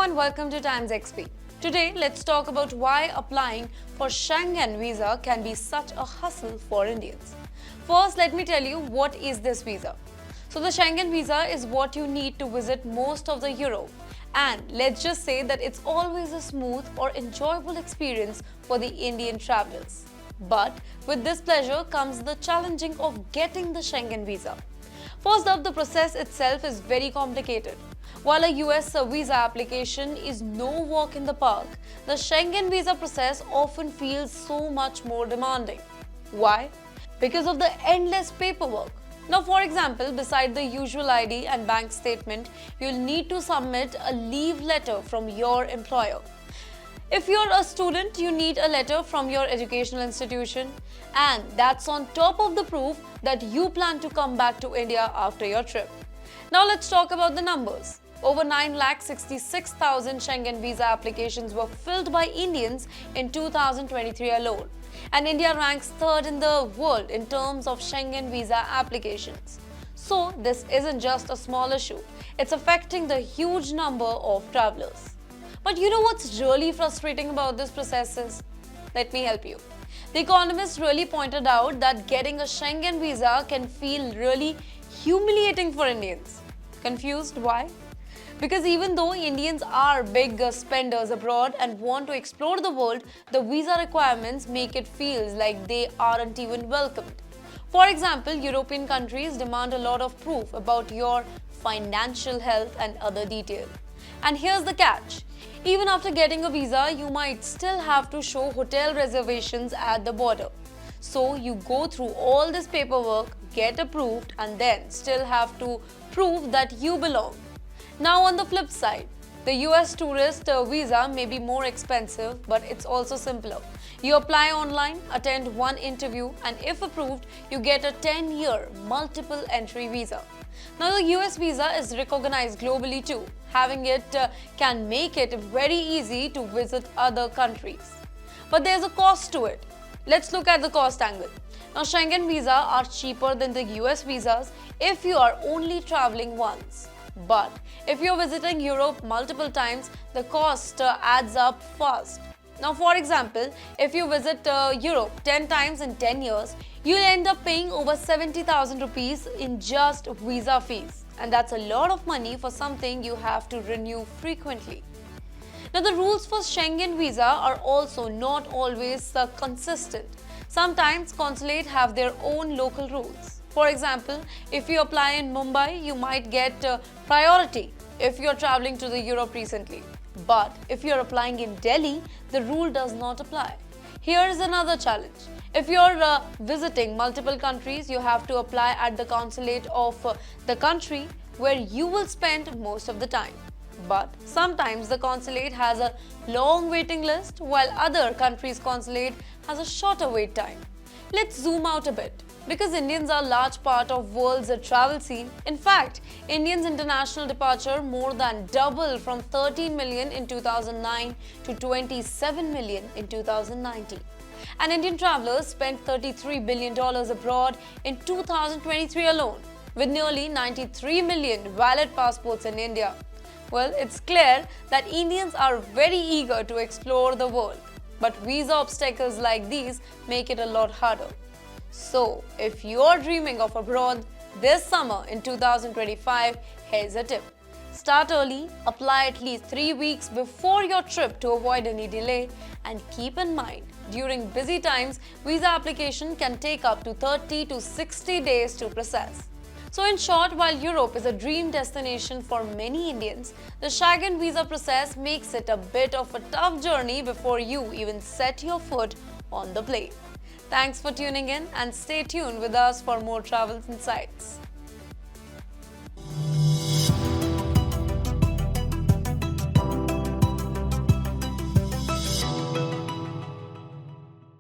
everyone, welcome to TimesXP. Today, let's talk about why applying for Schengen visa can be such a hassle for Indians. First, let me tell you what is this visa. So the Schengen visa is what you need to visit most of the Europe. And let's just say that it's always a smooth or enjoyable experience for the Indian travelers. But with this pleasure comes the challenging of getting the Schengen visa. First up, the process itself is very complicated. While a US visa application is no walk in the park, the Schengen visa process often feels so much more demanding. Why? Because of the endless paperwork. Now, for example, beside the usual ID and bank statement, you'll need to submit a leave letter from your employer. If you're a student, you need a letter from your educational institution, and that's on top of the proof that you plan to come back to India after your trip. Now let's talk about the numbers. Over 9,66,000 Schengen visa applications were filled by Indians in 2023 alone, and India ranks third in the world in terms of Schengen visa applications. So this isn't just a small issue, it's affecting the huge number of travelers. But you know what's really frustrating about this process is? Let me help you. The Economist really pointed out that getting a Schengen visa can feel really humiliating for Indians. Confused? Why? Because even though Indians are big spenders abroad and want to explore the world, the visa requirements make it feel like they aren't even welcomed. For example, European countries demand a lot of proof about your financial health and other details. And here's the catch. Even after getting a visa, you might still have to show hotel reservations at the border. So you go through all this paperwork, get approved, and then still have to prove that you belong. Now on the flip side, the US tourist visa may be more expensive, but it's also simpler. You apply online, attend one interview, and if approved, you get a 10-year multiple entry visa. Now the US visa is recognized globally too. Having it can make it very easy to visit other countries. But there's a cost to it. Let's look at the cost angle. Now Schengen visas are cheaper than the US visas if you are only traveling once. But if you're visiting Europe multiple times, the cost adds up fast. Now, for example, if you visit Europe 10 times in 10 years, you'll end up paying over 70,000 rupees in just visa fees. And that's a lot of money for something you have to renew frequently. Now, the rules for Schengen visa are also not always consistent. Sometimes consulates have their own local rules. For example, if you apply in Mumbai, you might get priority if you're traveling to the Europe recently. But if you're applying in Delhi, the rule does not apply. Here is another challenge. If you're visiting multiple countries, you have to apply at the consulate of the country where you will spend most of the time. But sometimes the consulate has a long waiting list while other countries' consulate has a shorter wait time. Let's zoom out a bit. Because Indians are a large part of world's travel scene. In fact, Indians' international departure more than doubled from 13 million in 2009 to 27 million in 2019. And Indian travelers spent $33 billion abroad in 2023 alone, with nearly 93 million valid passports in India. Well, it's clear that Indians are very eager to explore the world. But visa obstacles like these make it a lot harder. So, if you're dreaming of abroad this summer in 2025, here's a tip. Start early, apply at least 3 weeks before your trip to avoid any delay, and keep in mind, during busy times, visa application can take up to 30 to 60 days to process. So in short, while Europe is a dream destination for many Indians, the Schengen visa process makes it a bit of a tough journey before you even set your foot on the plane. Thanks for tuning in and stay tuned with us for more travel insights.